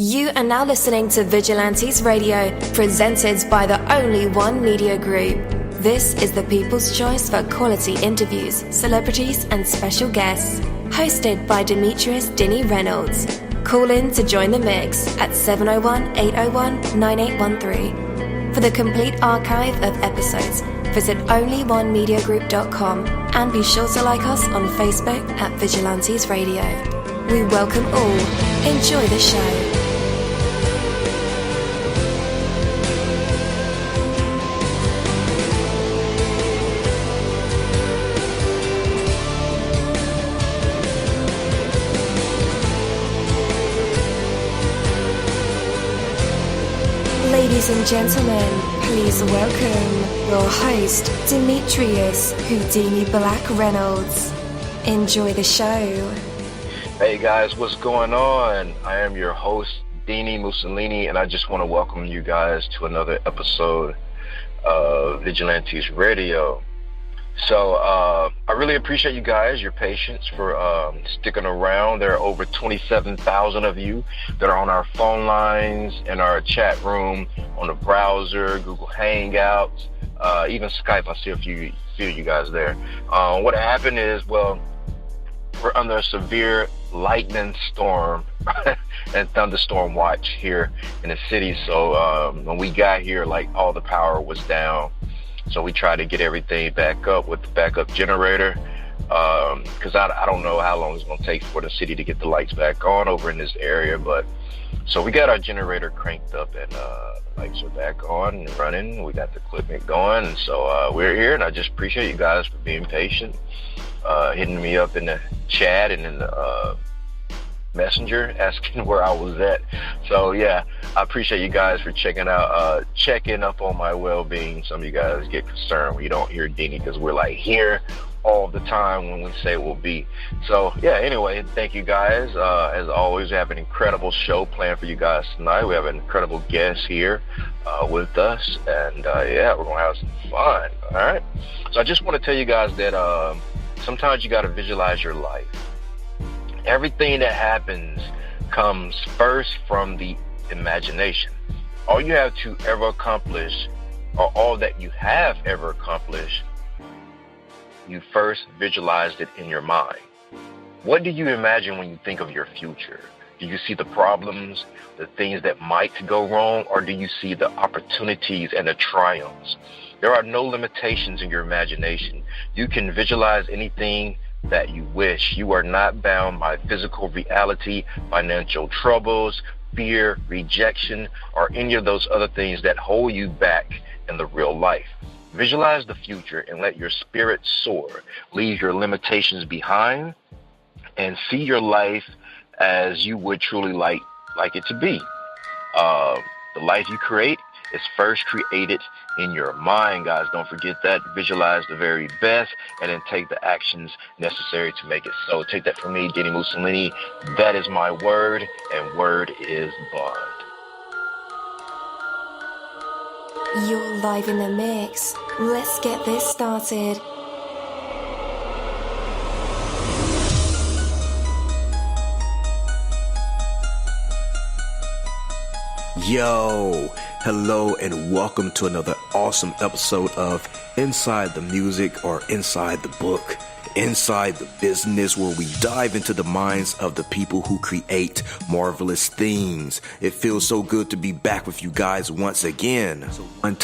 You are now listening to Vigilantes Radio, presented by the Only One Media Group. This is the people's choice for quality interviews, celebrities and special guests. Hosted by Demetrius Dini Reynolds. Call in to join the mix at 701-801-9813. For the complete archive of episodes, visit onlyonemediagroup.com and be sure to like us on Facebook at Vigilantes Radio. We welcome all. Enjoy the show. Ladies and gentlemen, please welcome your host, Demetrius Houdini Black Reynolds. Enjoy the show. Hey guys, what's going on? I am your host, dini-mussolini, and I just want to welcome you guys to another episode of Vigilantes Radio. So I really appreciate you guys, your patience for sticking around. There are over 27,000 of you that are on our phone lines, in our chat room, on the browser, Google Hangouts, even Skype. I see a few of you guys there. What happened is, well, we're under a severe lightning storm and thunderstorm watch here in the city. So when we got here, like, all the power was down. So we tried to get everything back up with the backup generator, because I don't know how long it's going to take for the city to get the lights back on over in this area. But so we got our generator cranked up and lights are back on and running. We got the equipment going, and so we're here. And I just appreciate you guys for being patient, hitting me up in the chat and in the messenger asking where I was at. So yeah, I appreciate you guys for checking up on my well-being. Some of you guys get concerned when you don't hear Dini, because we're like here all the time when we say we'll be. So yeah, anyway, thank you guys. As always, we have an incredible show planned for you guys tonight. We have an incredible guest here with us, and yeah, we're gonna have some fun. All right, so I just want to tell you guys that sometimes you got to visualize your life. Everything that happens comes first from the imagination. All you have to ever accomplish, or all that you have ever accomplished, you first visualized it in your mind. What do you imagine when you think of your future? Do you see the problems, the things that might go wrong, or do you see the opportunities and the triumphs? There are no limitations in your imagination. You can visualize anything that you wish. You are not bound by physical reality, financial troubles, fear, rejection, or any of those other things that hold you back in the real life. Visualize the future and let your spirit soar. Leave your limitations behind and see your life as you would truly like it to be. The life you create is first created in your mind, guys. Don't forget that. Visualize the very best and then take the actions necessary to make it so. Take that from me, dini-mussolini. That is my word, and word is bond. You're live in the mix. Let's get this started. Yo, hello and welcome to another awesome episode of Inside the Music, or Inside the Book, Inside the Business, where we dive into the minds of the people who create marvelous things. It feels so good to be back with you guys once again. So one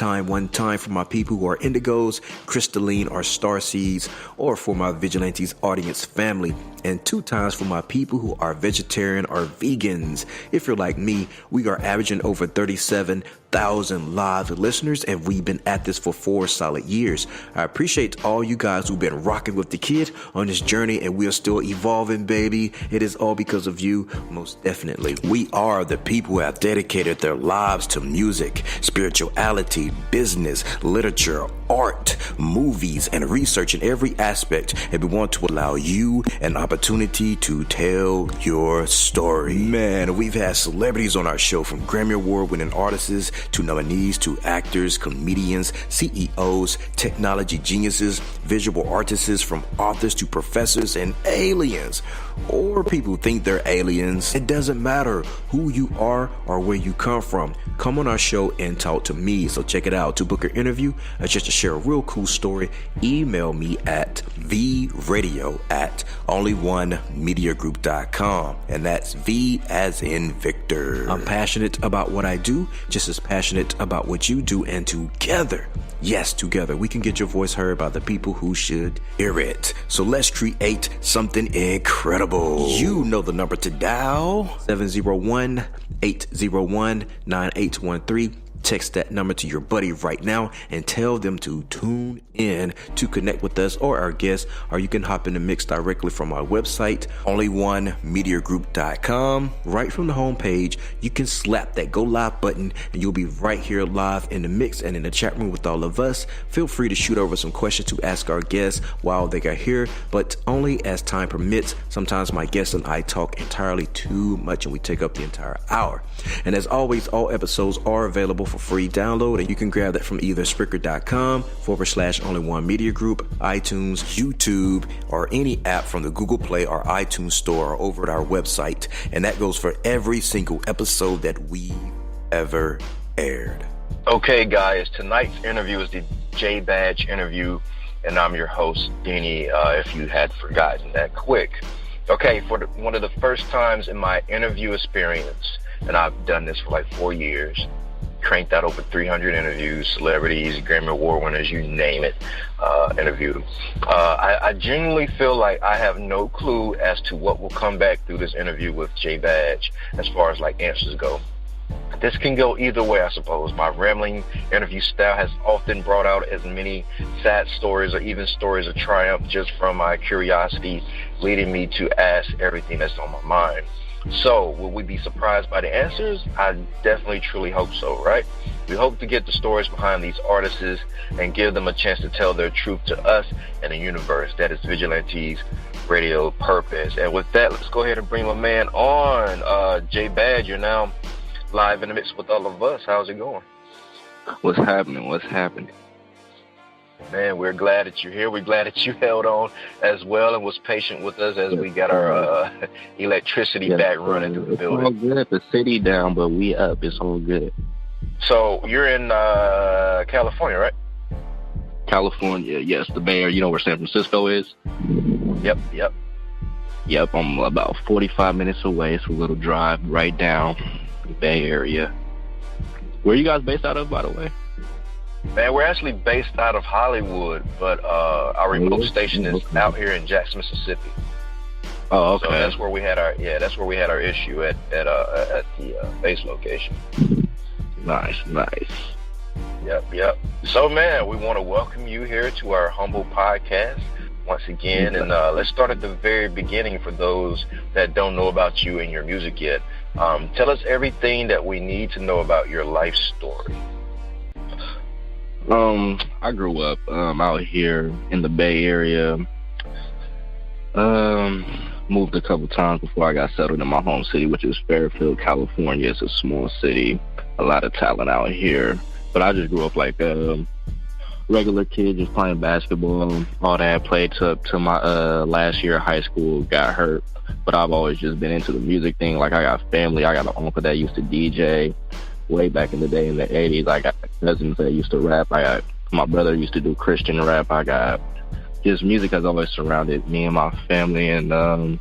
time for my people who are indigos, crystalline, or starseeds, or for my Vigilantes audience family, and 2 times for my people who are vegetarian or vegans. If you're like me, we are averaging over 37,000 live listeners, and we've been at this for 4 solid years. I appreciate all you guys who've been rocking with the kid on this journey, and we are still evolving, baby. It is all because of you, most definitely. We are the people who have dedicated their lives to music, spirituality, business, literature, art, movies, and research in every aspect, and we want to allow you an opportunity to tell your story. Man, we've had celebrities on our show, from Grammy Award winning artists to nominees to actors, comedians, CEOs, technology geniuses, visual artists, from authors to professors and aliens. Or people who think they're aliens. It doesn't matter who you are or where you come from. Come on our show and talk to me. So check it out. To book an interview or just to share a real cool story, email me at vradio@onlyonemediagroup.com. And that's V as in Victor. I'm passionate about what I do, just as passionate about what you do. And together, yes, together, we can get your voice heard by the people who should hear it. So let's create something incredible. You know the number to dial, 701-801-9813. Text that number to your buddy right now and tell them to tune in to connect with us or our guests, or you can hop in the mix directly from our website, onlyonemediagroup.com. Right from the homepage, you can slap that go live button and you'll be right here live in the mix and in the chat room with all of us. Feel free to shoot over some questions to ask our guests while they are here, but only as time permits. Sometimes my guests and I talk entirely too much and we take up the entire hour. And as always, all episodes are available for free download, and you can grab that from either Spreaker.com/Only One Media Group, iTunes, YouTube, or any app from the Google Play or iTunes Store, or over at our website. And that goes for every single episode that we ever aired. Okay, guys, tonight's interview is the JBadge Interview, and I'm your host, Dini, if you had forgotten that quick. Okay, for one of the first times in my interview experience, and I've done this for like 4 years, cranked out over 300 interviews, celebrities, Grammy Award winners, you name it, interviewed. I genuinely feel like I have no clue as to what will come back through this interview with JBadge as far as like answers go. This can go either way, I suppose. My rambling interview style has often brought out as many sad stories or even stories of triumph just from my curiosity, leading me to ask everything that's on my mind. So, will we be surprised by the answers? I definitely, truly hope so, right? We hope to get the stories behind these artists and give them a chance to tell their truth to us and the universe. That is Vigilantes Radio purpose. And with that, let's go ahead and bring my man on. JBadge, you're now live in the mix with all of us. How's it going? What's happening? Man, we're glad that you're here. We're glad that you held on as well and was patient with us as we got our electricity back running through the building. It's all good. The city down, but we up. It's all good. So you're in California, right? California, yes. The Bay Area. You know where San Francisco is? Yep. I'm about 45 minutes away. It's a little drive right down the Bay Area. Where are you guys based out of, by the way? Man, we're actually based out of Hollywood, but our remote station is out here in Jackson, Mississippi. Oh, okay. So that's where we had our issue at the base location. Nice. Yep. So, man, we want to welcome you here to our humble podcast once again, and let's start at the very beginning for those that don't know about you and your music yet. Tell us everything that we need to know about your life story. I grew up out here in the Bay Area. Moved a couple times before I got settled in my home city, which is Fairfield, California. It's a small city, a lot of talent out here. But I just grew up like a regular kid, just playing basketball, all that. Played to my last year of high school, got hurt. But I've always just been into the music thing. Like, I got family. I got an uncle that used to DJ way back in the day in the 80s. I got cousins that used to rap. My brother used to do Christian rap. I got just music has always surrounded me and my family. And I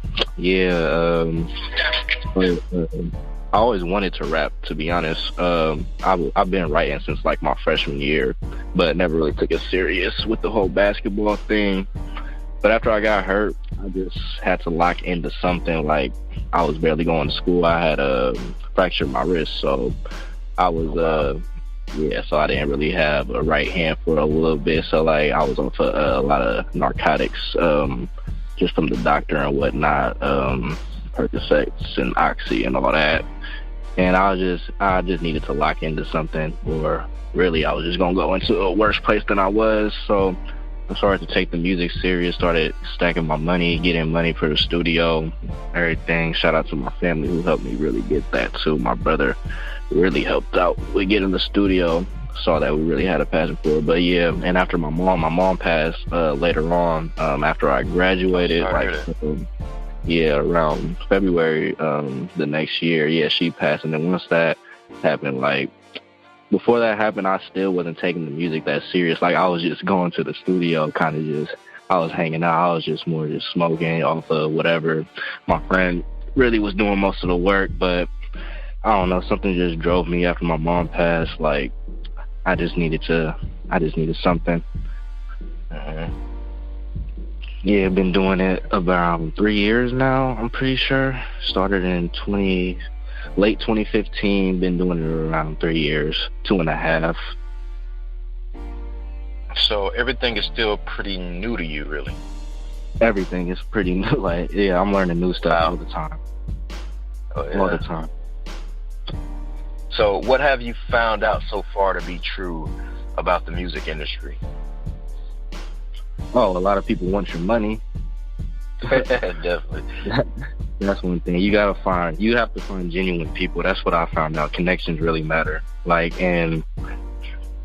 always wanted to rap, to be honest. I've been writing since like my freshman year, but never really took it serious with the whole basketball thing. But after I got hurt, I just had to lock into something. Like, I was barely going to school. I had fractured my wrist, so I was so I didn't really have a right hand for a little bit. So like, I was on for a lot of narcotics, just from the doctor and whatnot, Percocets and Oxy and all that. And I just needed to lock into something, or really I was just gonna go into a worse place than I was. So I started to take the music serious, started stacking my money, getting money for the studio, everything. Shout out to my family who helped me really get that too. My brother really helped out with getting the studio. Saw that we really had a passion for it. But yeah, and after my mom passed later on, after I graduated, around February the next year, she passed. And then once that happened, like, before that happened, I still wasn't taking the music that serious. Like, I was just going to the studio, kind of just, I was hanging out. I was just more just smoking off of whatever. My friend really was doing most of the work, but I don't know, something just drove me after my mom passed. Like, I just needed something. Yeah, I've been doing it about 3 years now, I'm pretty sure. Started in late 2015, been doing it around 3 years, 2.5. So everything is still pretty new to you, really? Everything is pretty new. Like, yeah, I'm learning new stuff all the time. Oh, yeah. All the time. So what have you found out so far to be true about the music industry? Oh, a lot of people want your money. Definitely. That's one thing. You have to find genuine people. That's what I found out. Connections really matter. Like, and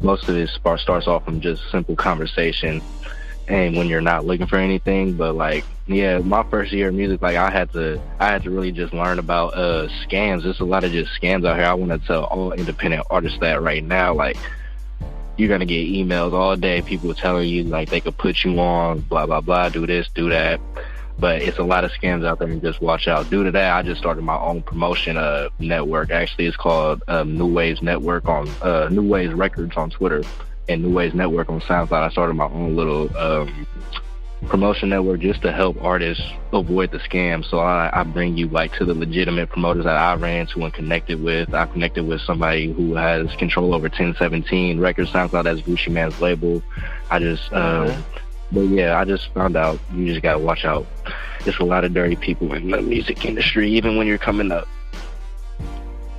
most of it starts off from just simple conversation, and when you're not looking for anything. But like, yeah, my first year of music, like, I had to really just learn about scams. There's a lot of just scams out here. I want to tell all independent artists that right now, like, you're gonna get emails all day, people telling you like they could put you on, blah blah blah, do this, do that. But it's a lot of scams out there, and just watch out. Due to that, I just started my own promotion network. Actually, it's called New Waves Network on New Waves Records on Twitter, and New Waves Network on SoundCloud. I started my own little promotion network just to help artists avoid the scam. So I bring you like to the legitimate promoters that I ran to and connected with. I connected with somebody who has control over 1017 Records, SoundCloud. That's Gucci Man's label. But yeah, I just found out you just gotta watch out. There's a lot of dirty people in the music industry, even when you're coming up.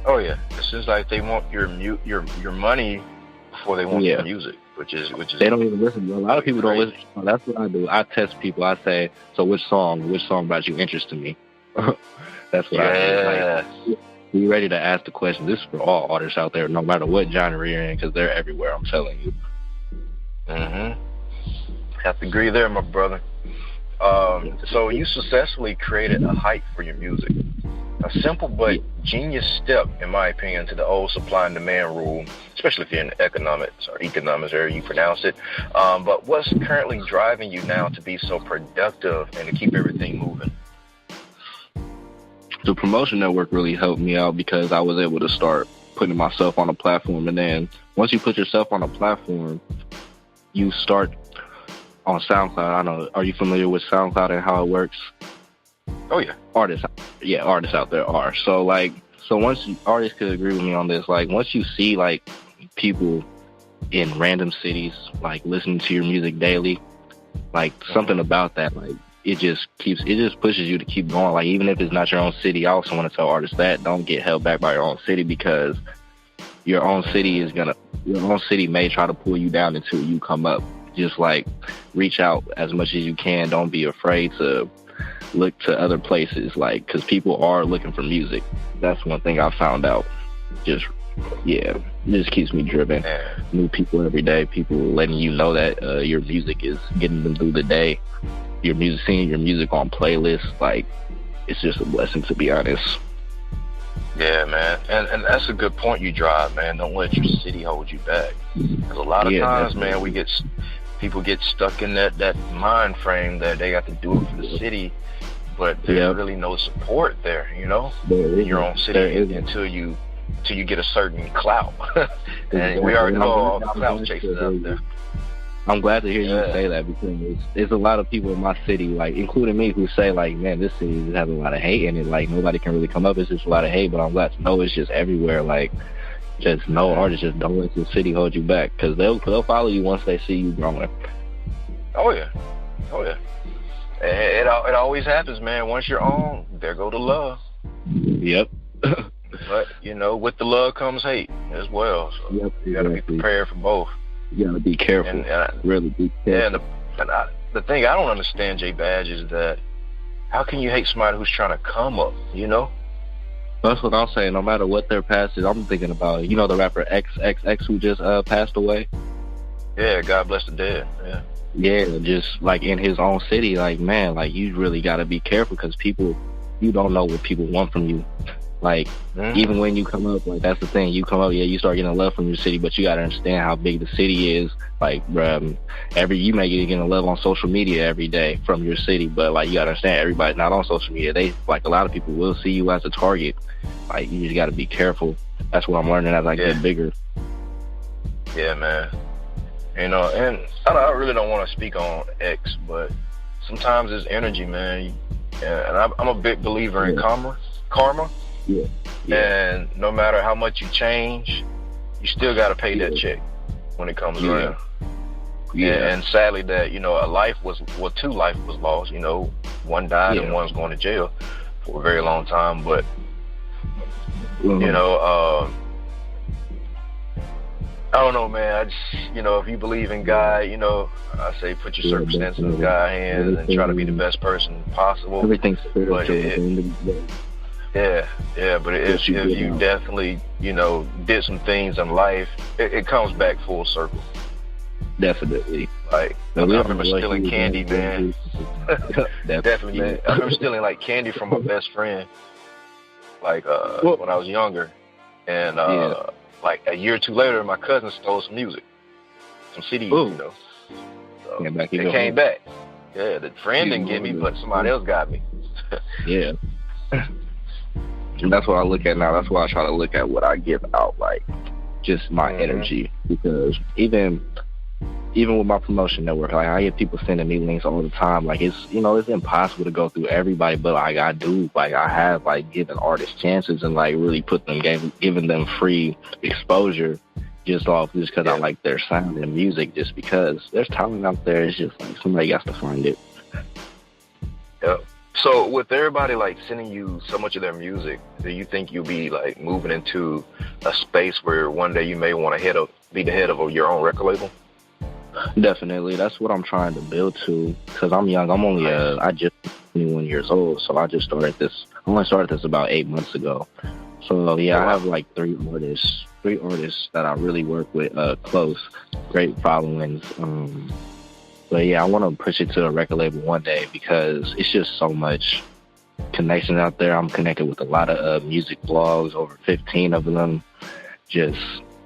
Oh yeah, it's just like they want your money before they want your music, which is they don't even listen. A lot of people don't listen. That's what I do. I test people. I say, so which song about you interested me? That's what I do. Like, be ready to ask the question. This is for all artists out there, no matter what genre you're in, because they're everywhere. I'm telling you. Have to agree there, my brother. So you successfully created a hype for your music. A simple but genius step, in my opinion, to the old supply and demand rule, especially if you're in the economics area, you pronounce it. But what's currently driving you now to be so productive and to keep everything moving? The promotion network really helped me out because I was able to start putting myself on a platform. And then once you put yourself on a platform, you start on SoundCloud. I know. Are you familiar with SoundCloud and how it works? Oh yeah. Artists out there are. So once artists could agree with me on this, like, once you see like people in random cities like listening to your music daily, like something about that, like it just pushes you to keep going. Like, even if it's not your own city, I also want to tell artists that don't get held back by your own city, because your own city may try to pull you down until you come up. Just like reach out as much as you can. Don't be afraid to look to other places, like, because people are looking for music. That's one thing I found out. It just keeps me driven. New people every day, people letting you know that your music is getting them through the day. Seeing your music on playlists, like, it's just a blessing, to be honest. Yeah, man, and that's a good point you drive, man. Don't let your city hold you back. Because a lot of times, man, people get stuck in that mind frame that they got to do it for the city, but there's really no support there, you know, in your own city until you get a certain clout. And we already know all the clout chasing out there. I'm glad to hear you say that, because there's a lot of people in my city, like, including me, who say, like, man, this city has a lot of hate in it. Like, nobody can really come up. It's just a lot of hate, but I'm glad to know it's just everywhere. Like, just no artists, just don't let the city hold you back, because they'll follow you once they see you growing. Oh yeah. It always happens, man. Once you're on, there go the love. Yep. But, you know, with the love comes hate as well. So you got to be prepared for both. You gotta be careful. Really be careful. And the thing I don't understand, JBadge, is that how can you hate somebody who's trying to come up, you know? That's what I'm saying. No matter what their past is, I'm thinking about, you know, the rapper XXX who just passed away. Yeah, God bless the dead. Yeah. Yeah, just like in his own city, like, man, like, you really got to be careful because people, you don't know what people want from you. Like, even when you come up, like, that's the thing. You come up, yeah, you start getting love from your city, but you got to understand how big the city is. Like, you may get getting love on social media every day from your city, but, like, you got to understand everybody's not on social media. They, like, a lot of people will see you as a target. Like, you just got to be careful. That's what I'm learning as I get bigger. Yeah, man. You know, and I really don't want to speak on X, but sometimes it's energy, man. And I'm a big believer in karma. Yeah. And no matter how much you change, you still got to pay that check when it comes around. Yeah. And sadly that, you know, two life was lost. You know, one died and one's going to jail for a very long time. But, you know, I don't know, man. I just, you know, if you believe in God, you know, I say put your circumstances in God's hands and try to be the best person possible. Everything's spiritual. But if you definitely, you know, did some things in life, it comes back full circle. Definitely. Like, I remember stealing candy, man. Definitely. Man. I remember stealing, like, candy from my best friend, like, when I was younger. And, like, a year or two later, my cousin stole some music, some CDs, you know. So it came back. Yeah, the friend didn't get me, but somebody else got me. Yeah. And that's what I look at now. That's why I try to look at what I give out, like, just my energy. Because even with my promotion network, like, I get people sending me links all the time. Like, it's, you know, it's impossible to go through everybody, but, like, I do. Like, I have, like, given artists chances and, like, really giving them free exposure just because I like their sound and music, just because there's talent out there. It's just, like, somebody has to find it. Yep. So with everybody, like, sending you so much of their music, do you think you'll be, like, moving into a space where one day you may want to be the head of your own record label? Definitely. That's what I'm trying to build to, because I'm young. I'm only I just 21 years old, so I just started this. I only started this about 8 months ago. So yeah, I have like three artists that I really work with close, great followings. But yeah, I want to push it to a record label one day because it's just so much connection out there. I'm connected with a lot of music blogs, over 15 of them. Just,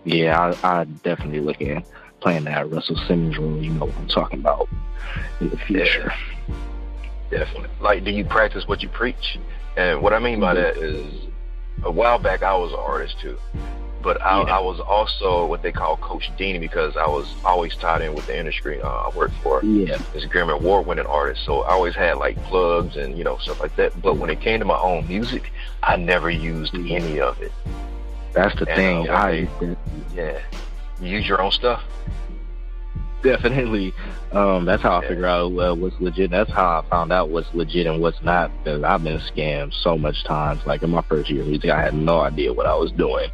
yeah, I definitely look at playing that Russell Simmons role. You know what I'm talking about in the future. Yeah, definitely. Like, do you practice what you preach? And what I mean by that is, a while back I was an artist too. But I was also what they call Coach Dini because I was always tied in with the industry. I worked for this Grammy Award-winning artist, so I always had like plugs and, you know, stuff like that. But when it came to my own music, I never used any of it. That's the thing. You use your own stuff. Definitely. That's how I figure out what's legit. That's how I found out what's legit and what's not. Because I've been scammed so much times. Like in my first year of music, I had no idea what I was doing.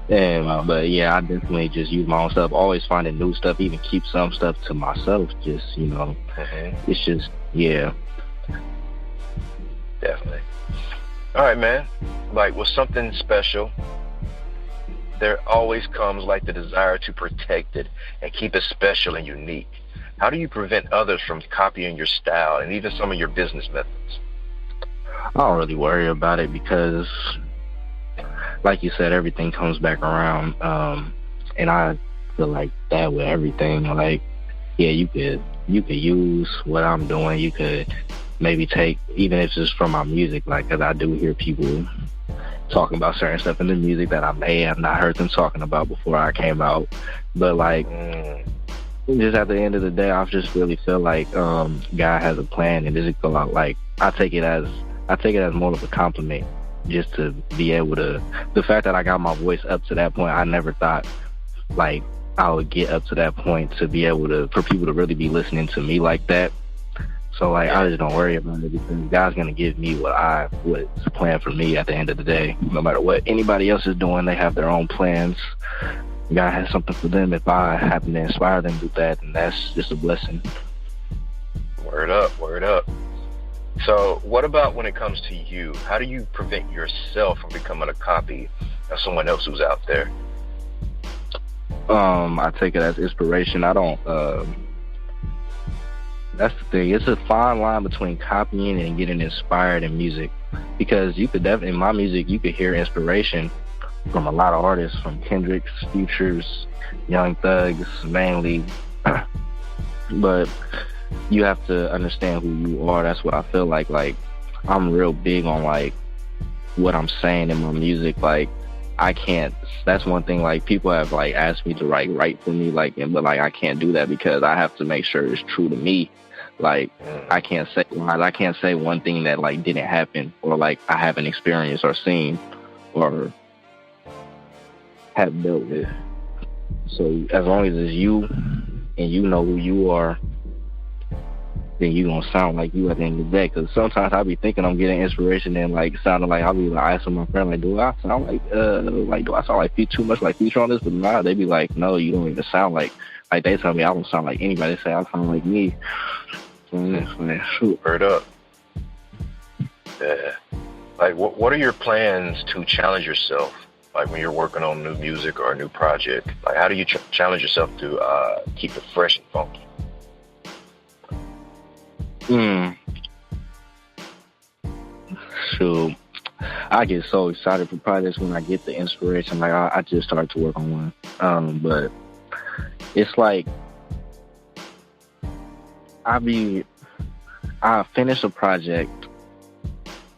And but yeah, I definitely just use my own stuff. Always finding new stuff. Even keep some stuff to myself. Just, you know, it's just definitely. All right, man. Like with something special, there always comes like the desire to protect it and keep it special and unique. How do you prevent others from copying your style and even some of your business methods? I don't really worry about it because, like you said, everything comes back around. And I feel like that with everything. Like, yeah, you could use what I'm doing. You could maybe take, even if it's from my music, like, because I do hear people talking about certain stuff in the music that I may have not heard them talking about before I came out. But like, just at the end of the day, I just really feel like God has a plan, and this go out. Like, I take it as more of a compliment, just to be able to. The fact that I got my voice up to that point, I never thought like I would get up to that point to be able to, for people to really be listening to me like that. So like, I just don't worry about it because God's gonna give me what's planned for me at the end of the day. No matter what anybody else is doing, they have their own plans. God has something for them. If I happen to inspire them to do that, then that's just a blessing. Word up, word up. So what about when it comes to you? How do you prevent yourself from becoming a copy of someone else who's out there? I take it as inspiration. I don't, that's the thing. It's a fine line between copying and getting inspired in music, because you could definitely, in my music, you could hear inspiration from a lot of artists, from Kendrick's, Futures, Young Thugs, mainly. But you have to understand who you are. That's what I feel like. Like, I'm real big on, like, what I'm saying in my music. Like, I can't, that's one thing, like, people have, like, asked me to write for me, like, but, like, I can't do that because I have to make sure it's true to me. Like, I can't say one thing that, like, didn't happen, or, like, I haven't experienced or seen or have dealt with. So as long as it's you and you know who you are, then you gonna sound like you at the end of the day. Because sometimes I'll be thinking I'm getting inspiration and, like, sounding like, I'll be like asking my friend, like, do I sound like too much like Future on this? But nah, they be like, no, you don't even sound like they tell me I don't sound like anybody. They say I sound like me. Shoot. Heard up. Yeah. Like, what are your plans to challenge yourself? Like, when you're working on new music or a new project, like, how do you challenge yourself to keep it fresh and funky? So I get so excited for projects when I get the inspiration. Like, I just started to work on one, but it's like I finish a project,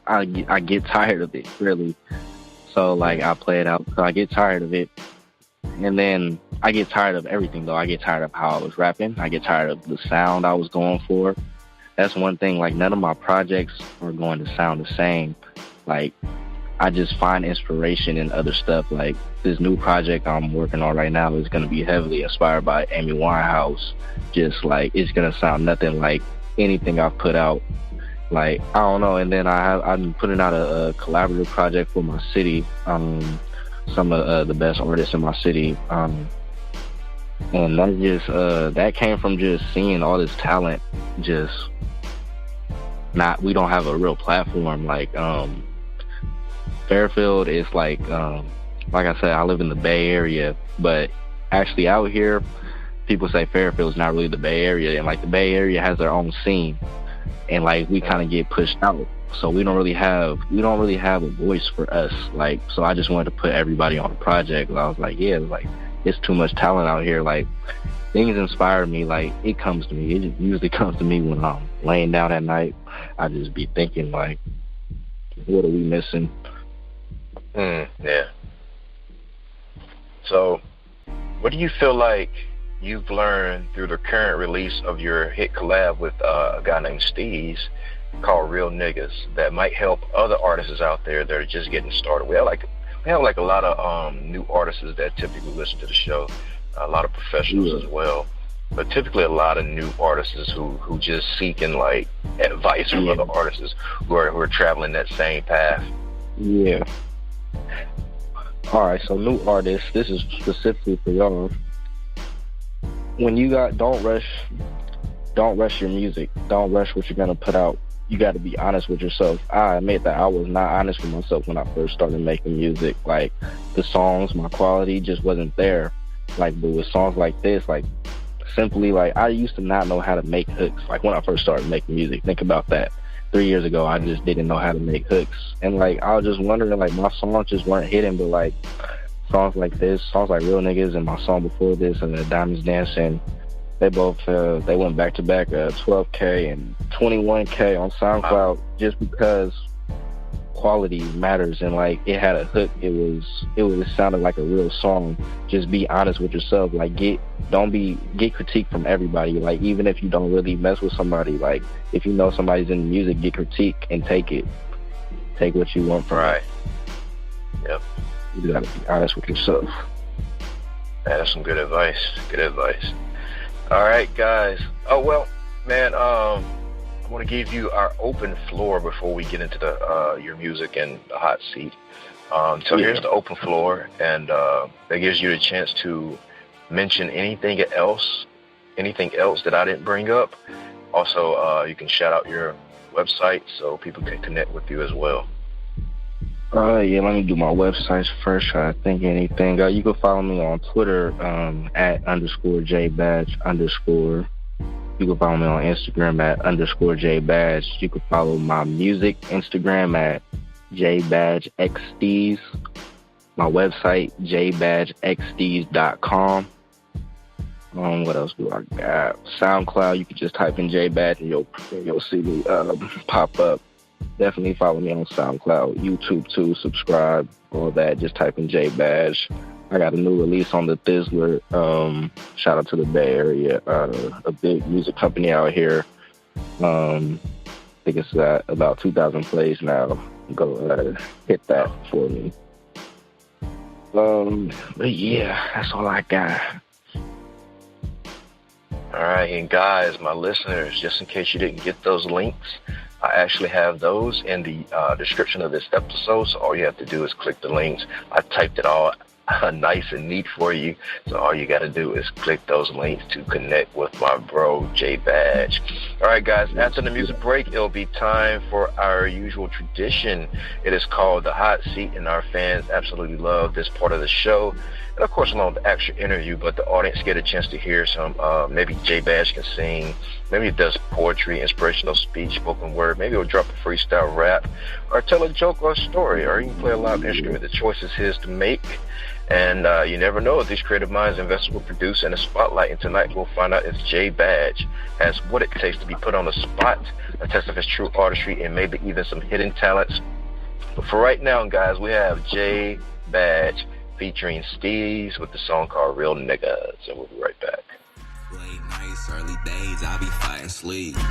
I get tired of it, really. So, like, I play it out, so I get tired of it, and then I get tired of everything, though. I get tired of how I was rapping. I get tired of the sound I was going for. That's one thing, like, none of my projects are going to sound the same. Like, I just find inspiration in other stuff. Like, this new project I'm working on right now is going to be heavily inspired by Amy Winehouse. Just, like, it's going to sound nothing like anything I've put out. Like, I don't know. And then I'm putting out a collaborative project for my city. Some of the best artists in my city. And that just, that came from just seeing all this talent. Just we don't have a real platform. Like, Fairfield is like I said, I live in the Bay Area, but actually out here, people say Fairfield's not really the Bay Area, and, like, the Bay Area has their own scene, and, like, we kind of get pushed out, so we don't really have a voice for us. Like, so I just wanted to put everybody on the project. I was like, yeah, like, it's too much talent out here. Like, things inspire me. Like, it comes to me. It usually comes to me when I'm laying down at night. I just be thinking, like, what are we missing? Yeah. So, what do you feel like you've learned through the current release of your hit collab with a guy named Steez called Real Niggas that might help other artists out there that are just getting started? We have a lot of new artists that typically listen to the show, a lot of professionals as well, but typically a lot of new artists who just seeking, like, advice from other artists who are traveling that same path. Yeah. All right, so new artists, this is specifically for y'all. When you don't rush your music. Don't rush what you're gonna put out. You got to be honest with yourself. I admit that I was not honest with myself when I first started making music. Like, the songs, my quality just wasn't there. Like, but with songs like this, like, simply, like, I used to not know how to make hooks. Like, when I first started making music, think about that. 3 years ago, I just didn't know how to make hooks. And, like, I was just wondering, like, my songs just weren't hitting, but, like, songs like this, songs like Real Niggas and my song before this and Diamonds Dancing, they both, they went back-to-back 12K and 21K on SoundCloud just because quality matters. And, like, it had a hook. It sounded like a real song. Just be honest with yourself. Like, get critique from everybody. Like, even if you don't really mess with somebody, like, if you know somebody's in music, get critique and take it. Take what you want from it. Yep. You gotta be honest with yourself. That's some good advice. Good advice. All right, guys. Oh, well, man, I want to give you our open floor before we get into your music and the hot seat. Here's the open floor, and that gives you the chance to mention anything else that I didn't bring up. Also, you can shout out your website so people can connect with you as well. Yeah, let me do my websites first. Try to think anything. You can follow me on Twitter at _JBadge_. You can follow me on Instagram at _JBadge. You can follow my music Instagram at JBadgeXDs. My website, JBadgeXDs.com. What else do I got? SoundCloud, you can just type in JBadge and you'll see me pop up. Definitely follow me on SoundCloud, YouTube too, subscribe, all that. Just type in JBadge. I got a new release on the Thizzler. Shout out to the Bay Area, a big music company out here. I think it's at about 2,000 plays now. Go hit that for me. But yeah, that's all I got. All right, and guys, my listeners, just in case you didn't get those links, I actually have those in the description of this episode, so all you have to do is click the links. I typed it all nice and neat for you, so all you got to do is click those links to connect with my bro, JBadge. All right, guys, after the music break, it'll be time for our usual tradition. It is called The Hot Seat, and our fans absolutely love this part of the show. And, of course, along with the actual interview, but the audience get a chance to hear some, maybe JBadge can sing, maybe he does poetry, inspirational speech, spoken word, maybe he'll drop a freestyle rap, or tell a joke or a story, or even play a live instrument. The choice is his to make. And you never know if these creative minds invest will produce in a spotlight. And tonight we'll find out if JBadge has what it takes to be put on the spot, a test of his true artistry, and maybe even some hidden talents. But for right now, guys, we have JBadge featuring Steez with the song called Real Niggas. And we'll be right back. Late nights, early days, I be fighting sleep. 2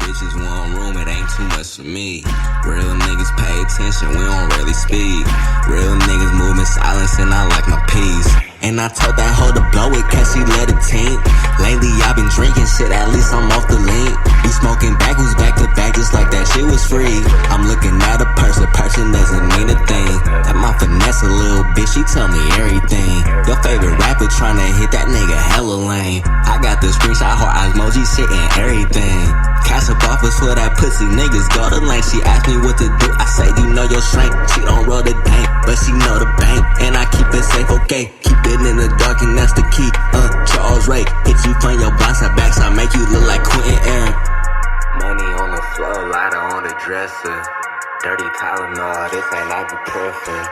bitches, 1 room, it ain't too much for me. Real niggas pay attention, we don't really speak. Real niggas move in silence and I like my peace. And I told that hoe to blow it, cause she let it tink. Lately I been drinking shit, at least I'm off the link. Be smoking backwards, back to back, just like that shit was free. I'm looking at a person doesn't mean a thing. That my finesse a little bitch, she tell me everything. Your favorite rapper tryna hit that nigga hella lame. I got the screenshot, heart emoji shit and everything. Cash up offers for that pussy, niggas go to lane. She asked me what to do, I say you know your strength. She don't roll the dank, but she know the bank. And I keep it safe, okay, keep it in the dark and that's the key. Charles Ray, hit you from your blindside backside, make you look like Quentin Aaron. Money on the floor, lighter on the dresser. Dirty Tylenol, this ain't ibuprofen.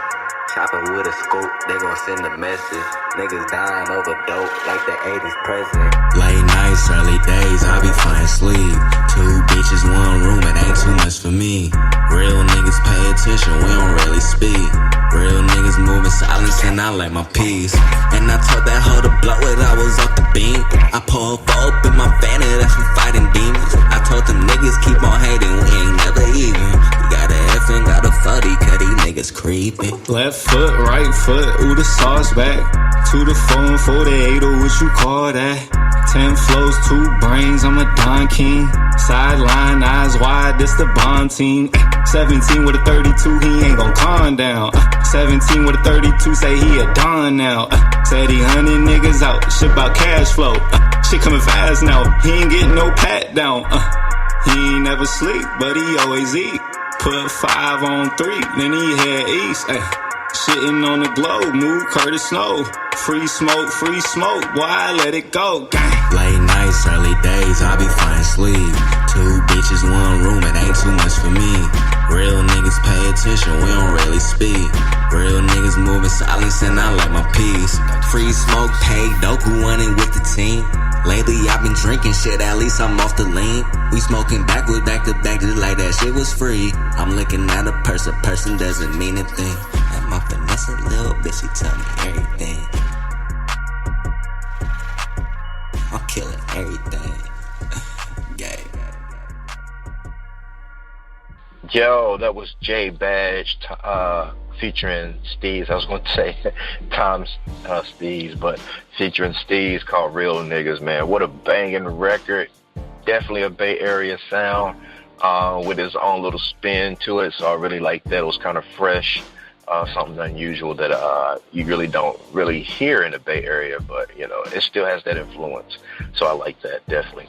Chopper with a scope, they gon' send a message. Niggas dying over dope like the 80s president. Late nights, early days, I be flying sleep. 2 bitches, 1 room, it ain't too much for me. Real niggas pay attention, we don't really speak. Real niggas move in silence and I like my peace. And I told that hoe to blow it, I was off the beam. I pour a four up in my fanny, that's from fighting demons. I told them niggas keep on hating, we ain't never even. We got a F and got a 40, cause these niggas creeping. Left foot, right foot, ooh the sauce back. 2 to 4 and 4 to 8, or what you call that? 10 flows, 2 brains, I'm a Don King. Sideline, eyes wide, this the Bond team. 17 with a 32, he ain't gon' calm down. 17 with a 32, say he a Don now. Said he 100 niggas out, shit about cash flow. Shit coming fast now, he ain't getting no pat down. He ain't never sleep, but he always eat. Put 5 on 3, then he head east. Shitting on the globe, move Curtis Snow. Free smoke, boy, I let it go. Late nights, early days, I be flying sleep. 2 bitches, 1 room, it ain't too much for me. Real niggas pay attention, we don't really speak. Real niggas move in silence and I like my peace. Free smoke, paid Doku, running with the team. Lately I've been drinking shit, at least I'm off the lean. We smoking backwards, back to back, just like that shit was free. I'm looking at a person doesn't mean a thing. And my finesse a little bitch, she tell me everything. I'm killing everything. Gay. Yo, that was JBadge featuring Steez. I was going to say Tom's Steez, but featuring Steez, called Real Niggas, man. What a banging record. Definitely a Bay Area sound with his own little spin to it. So I really like that. It was kind of fresh. Something unusual that you really don't really hear in the Bay Area, but, you know, it still has that influence. So I like that, definitely.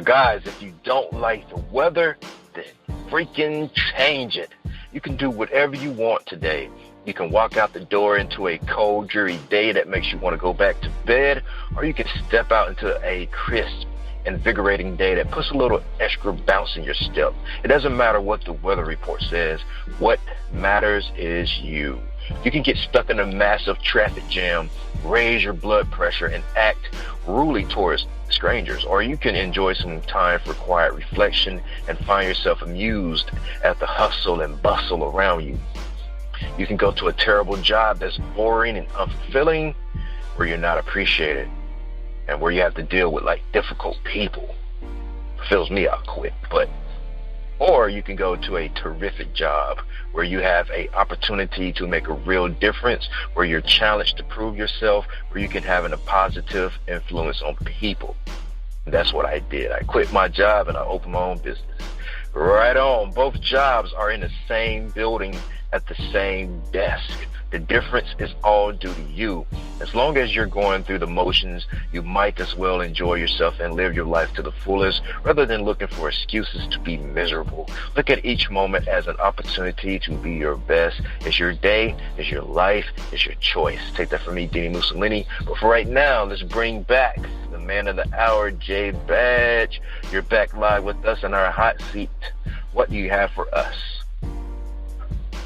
Guys, if you don't like the weather, it. Freaking change it. You can do whatever you want today. You can walk out the door into a cold, dreary day that makes you want to go back to bed, or you can step out into a crisp, invigorating day that puts a little extra bounce in your step. It doesn't matter what the weather report says. What matters is you. You can get stuck in a massive traffic jam, raise your blood pressure, and act rudely towards strangers, or you can enjoy some time for quiet reflection and find yourself amused at the hustle and bustle around you. You can go to a terrible job that's boring and unfulfilling, where you're not appreciated and where you have to deal with like difficult people. Fills me, I'll quit. Or you can go to a terrific job where you have an opportunity to make a real difference, where you're challenged to prove yourself, where you can have a positive influence on people. And that's what I did. I quit my job and I opened my own business. Right on. Both jobs are in the same building at the same desk. The difference is all due to you. As long as you're going through the motions, you might as well enjoy yourself and live your life to the fullest, rather than looking for excuses to be miserable. Look at each moment as an opportunity to be your best. It's your day, it's your life, it's your choice. Take that from me, Dini-Mussolini. But for right now, let's bring back the man of the hour, JBadge. You're back live with us in our hot seat. What do you have for us?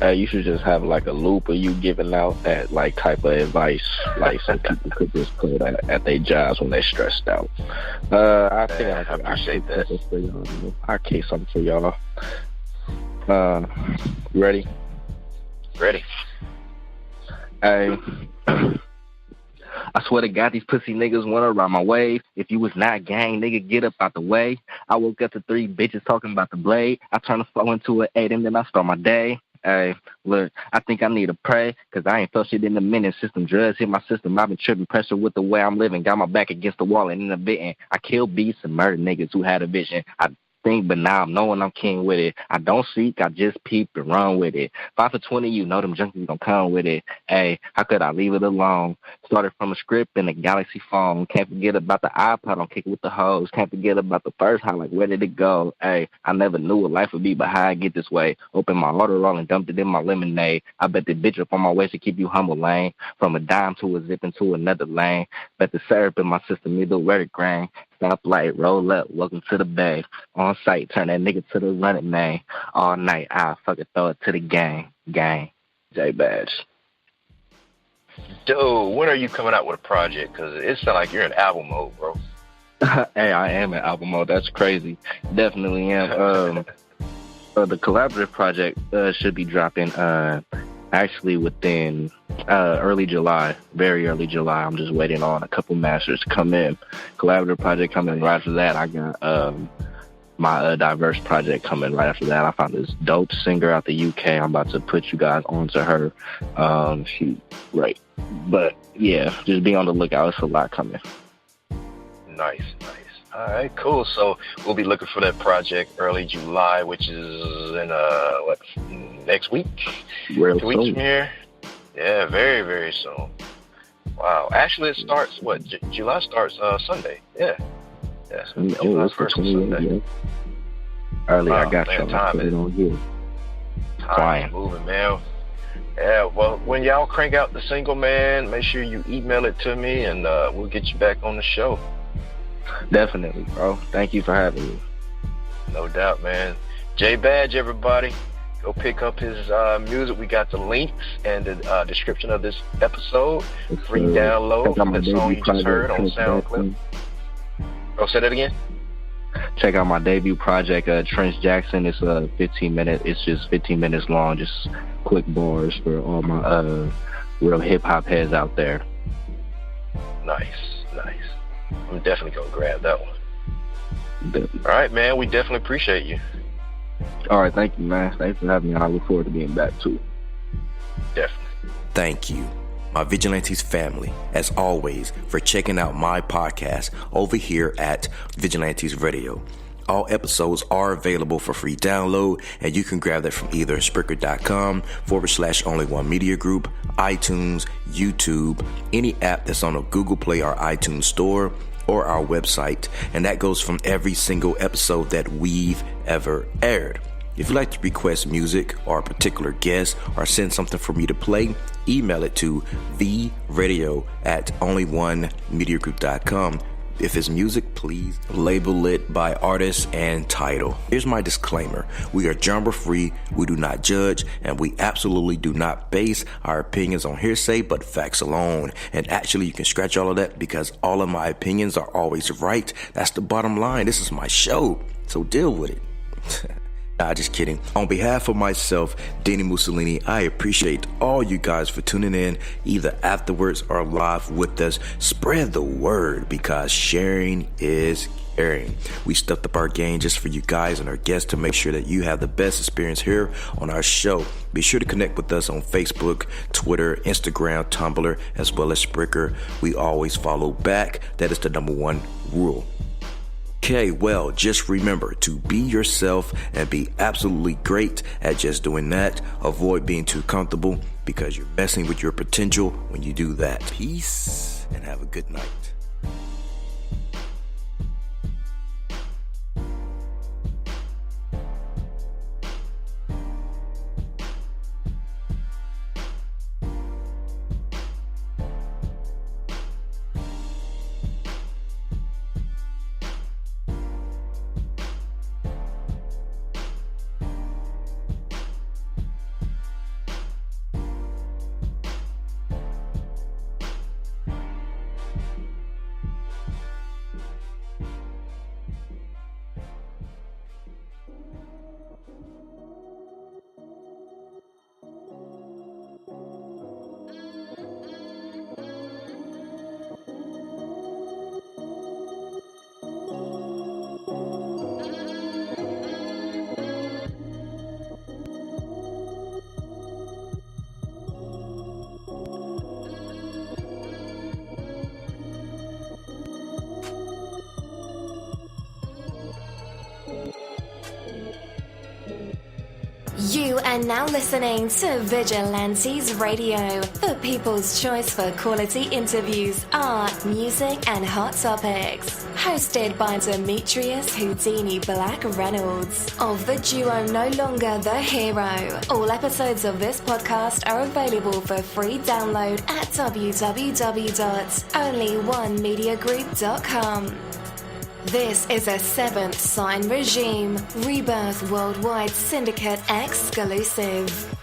You should just have like a loop of you giving out that like type of advice, like some people could just play that at their jobs when they're stressed out. I think I appreciate that. For y'all. I'll case something for y'all. Ready? Ready. Hey, I swear to God, these pussy niggas wanna ride my wave. If you was not gang, nigga, get up out the way. I woke up to 3 bitches talking about the blade. I turn a 4 into an 8 and then I start my day. Hey, look, I think I need to pray, cause I ain't felt shit in a minute. System drugs hit my system. I've been tripping pressure with the way I'm living. Got my back against the wall and in a bitten. I kill beasts and murder niggas who had a vision. I think, but now I'm knowing I'm king with it. I don't seek, I just peep and run with it. 5 for 20, you know them junkies gon' come with it. Hey, how could I leave it alone? Started from a script in a Galaxy phone. Can't forget about the iPod, don't kick it with the hose. Can't forget about the first high, like where did it go? Hey, I never knew what life would be, but how I get this way. Open my water roll and dumped it in my lemonade. I bet the bitch up on my waist to keep you humble, lane. From a dime to a zip into another lane. Bet the syrup in my system, either where it grain. Stoplight, roll up, welcome to the bay. On site, turn that nigga to the running man. All night, I'll fucking throw it to the gang. JBadge. Dude, when are you coming out with a project? Because it sounds like you're in album mode, bro. Hey, I am in album mode. That's crazy. Definitely am. The collaborative project should be dropping actually within early July, very early July. I'm just waiting on a couple masters to come in. Collaborative project coming right after that. I got my diverse project coming right after that. I found this dope singer out the UK. I'm about to put you guys onto her. She great. But yeah, just be on the lookout. It's a lot coming. Nice. All right, cool. So we'll be looking for that project early July, which is in next week? 2 weeks from here? Yeah, very, very soon. Wow. Actually, it starts, July starts Sunday. Yeah. July 1st Sunday. Yeah. Early, I got man, you. Time is moving, man. Yeah, well, when y'all crank out the single, man, make sure you email it to me, and we'll get you back on the show. Definitely, bro. Thank you for having me. No doubt, man. JBadge, everybody. Go pick up his music. We got the links and the description of this episode. Free download. That song you just heard on SoundCloud. Oh, say that again? Check out my debut project, Trench Jackson. It's 15 minutes. It's just 15 minutes long. Just quick bars for all my real hip hop heads out there. Nice. I'm definitely gonna grab that one. Definitely. All right, man. We definitely appreciate you. All right, thank you, man. Thanks for having me. I look forward to being back too. Definitely. Thank you, my Vigilantes family, as always, for checking out my podcast over here at Vigilantes Radio. All episodes are available for free download, and you can grab that from either Spreaker.com/only1media group, iTunes, YouTube, any app that's on a Google Play or iTunes store, or our website. And that goes from every single episode that we've ever aired. If you'd like to request music or a particular guest or send something for me to play, email it to theradio@onlyonemediagroup.com. If it's music, please label it by artist and title. Here's my disclaimer. We are genre free, we do not judge, and we absolutely do not base our opinions on hearsay but facts alone. And actually, you can scratch all of that because all of my opinions are always right. That's the bottom line. This is my show, so deal with it. Nah, just kidding. On behalf of myself, Dini-Mussolini, I appreciate all you guys for tuning in, either afterwards or live with us. Spread the word because sharing is caring. We stepped up our game just for you guys and our guests to make sure that you have the best experience here on our show. Be sure to connect with us on Facebook, Twitter, Instagram, Tumblr, as well as Spreaker. We always follow back. That is the number one rule. Okay, well, just remember to be yourself and be absolutely great at just doing that. Avoid being too comfortable because you're messing with your potential when you do that. Peace and have a good night. You are now listening to Vigilantes Radio, the people's choice for quality interviews, art, music, and hot topics. Hosted by Demetrius Houdini Black Reynolds of the duo No Longer the Hero. All episodes of this podcast are available for free download at www.onlyonemediagroup.com. This is a Seventh Sign Regime Rebirth Worldwide Syndicate exclusive.